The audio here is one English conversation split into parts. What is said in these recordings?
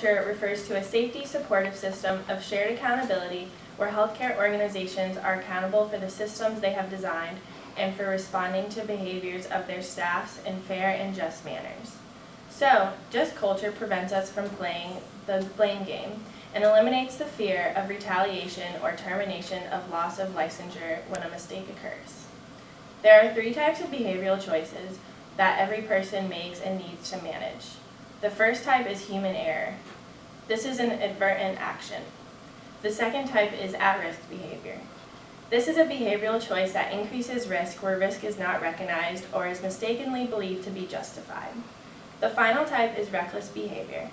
culture refers to a safety supportive system of shared accountability where healthcare organizations are accountable for the systems they have designed and for responding to behaviors of their staffs in fair and just manners. So, just culture prevents us from playing the blame game and eliminates the fear of retaliation or termination of loss of licensure when a mistake occurs. There are 3 types of behavioral choices that every person makes and needs to manage. The first type is human error. This is an advertent action. The second type is at-risk behavior. This is a behavioral choice that increases risk where risk is not recognized or is mistakenly believed to be justified. The final type is reckless behavior.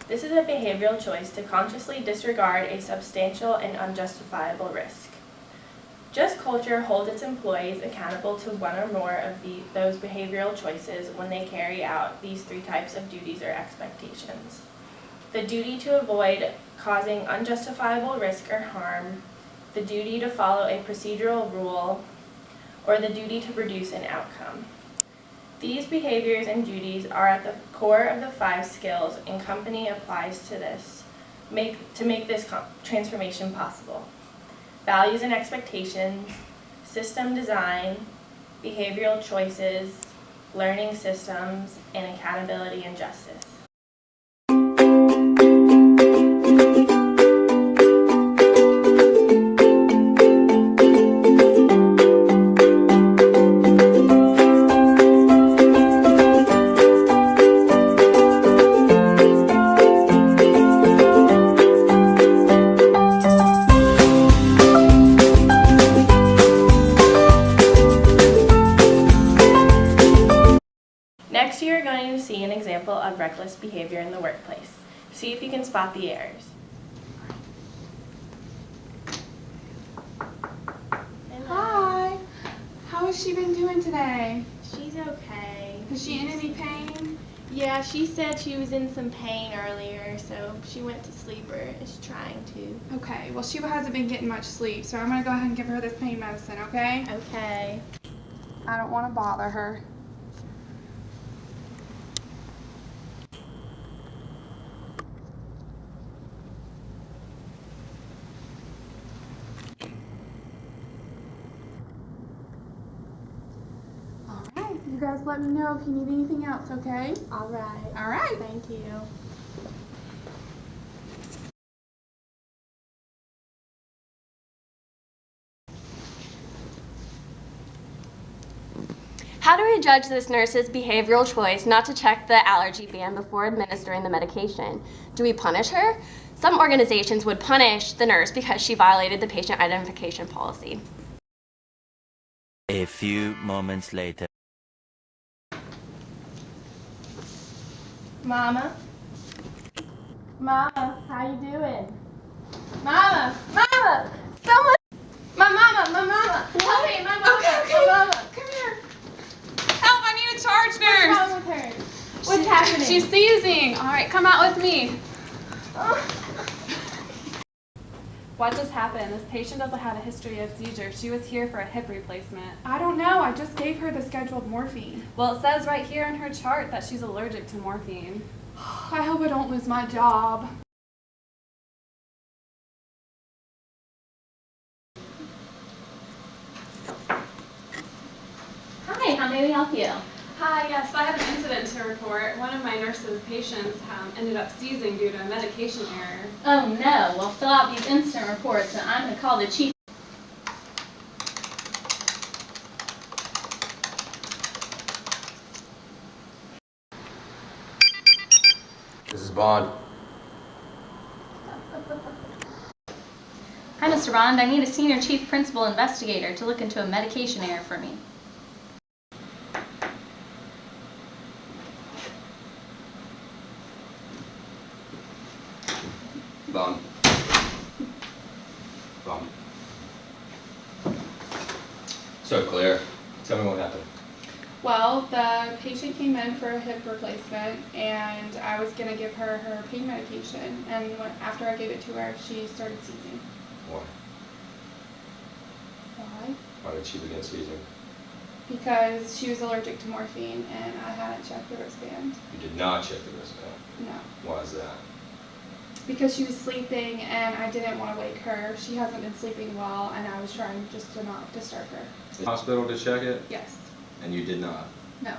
This is a behavioral choice to consciously disregard a substantial and unjustifiable risk. Just Culture holds its employees accountable to one or more of those behavioral choices when they carry out these 3 types of duties or expectations. The duty to avoid causing unjustifiable risk or harm, the duty to follow a procedural rule, or the duty to produce an outcome. These behaviors and duties are at the core of the 5 skills and company applies to make this transformation possible. Values and expectations, system design, behavioral choices, learning systems, and accountability and justice. Next, you are going to see an example of reckless behavior in the workplace. See if you can spot the errors. Hi. How has she been doing today? She's okay. Is she in any pain? Yeah, she said she was in some pain earlier, so she went to sleep or is trying to. Okay, well she hasn't been getting much sleep, so I'm going to go ahead and give her this pain medicine, okay? Okay. I don't want to bother her. Alright, you guys let me know if you need anything else, okay? All right. Alright. Thank you. How do we judge this nurse's behavioral choice not to check the allergy band before administering the medication? Do we punish her? Some organizations would punish the nurse because she violated the patient identification policy. A few moments later. Mama? Mama, how you doing? Mama! Mama! Someone! My mama! Help me, my mama! Okay. My mama! Come here. Help, I need a charge nurse. What's wrong with her? What's happening? She's seizing. Alright, come out with me. What just happened? This patient doesn't have a history of seizures. She was here for a hip replacement. I don't know. I just gave her the scheduled morphine. Well, it says right here in her chart that she's allergic to morphine. I hope I don't lose my job. Hi, how may we help you? Hi, yes, I have an incident to report. One of my nurse's patients ended up seizing due to a medication error. Oh no, well fill out these incident reports and I'm going to call the chief. This is Bond. Hi Mr. Bond, I need a senior chief principal investigator to look into a medication error for me. Bond. Bond. So, Claire, tell me what happened. Well, the patient came in for a hip replacement, and I was going to give her her pain medication, and after I gave it to her, she started seizing. Why? Why? Why did she begin seizing? Because she was allergic to morphine, and I hadn't checked the wristband. You did not check the wristband. No. Why is that? because she was sleeping and I didn't want to wake her. She hasn't been sleeping well, and I was trying just to not disturb her. The hospital to check it, Yes. and you did not. No.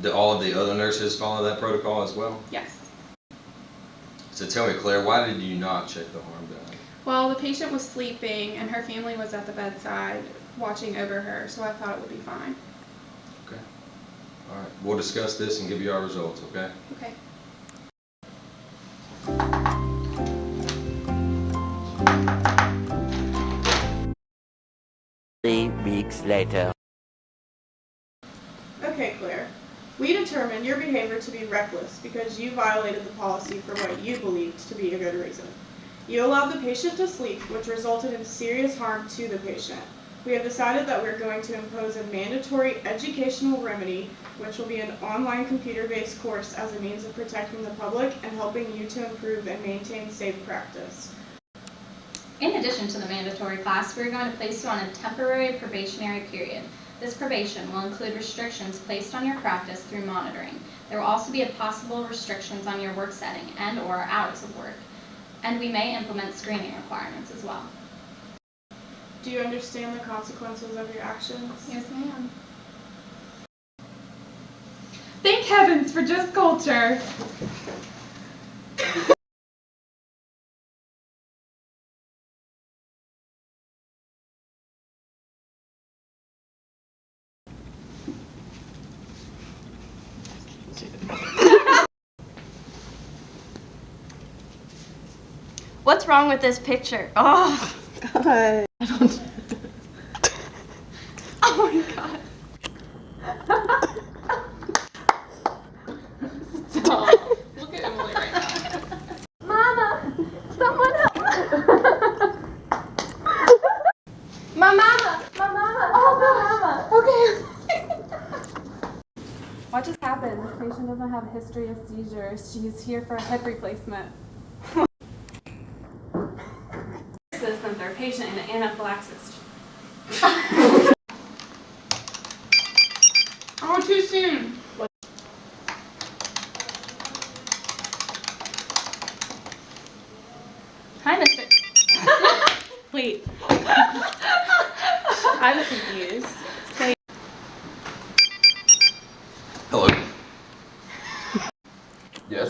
Did all of the other nurses follow that protocol as well? Yes. So tell me, Claire, why did you not check the harm done? Well, the patient was sleeping and her family was at the bedside watching over her, so I thought it would be fine. Okay. All right. We'll discuss this and give you our results, okay? Okay. 3 weeks later. Okay, Claire. We determined your behavior to be reckless because you violated the policy for what you believed to be a good reason. You allowed the patient to sleep, which resulted in serious harm to the patient. We have decided that we're going to impose a mandatory educational remedy, which will be an online computer-based course as a means of protecting the public and helping you to improve and maintain safe practice. In addition to the mandatory class, we're going to place you on a temporary probationary period. This probation will include restrictions placed on your practice through monitoring. There will also be possible restrictions on your work setting and/or hours of work. And we may implement screening requirements as well. Do you understand the consequences of your actions? Yes, ma'am. Thank heavens for Just Culture. What's wrong with this picture? Oh, God. Oh my God. Stop. Look at Emily right now. Mama, someone help. My mama. Oh, my mama. Okay. What just happened? This patient doesn't have a history of seizures. She's here for a hip replacement. Nurses sent their patient into anaphylaxis. Oh, too soon. Hi, Mr. Wait. I'm confused. Hello. Yes.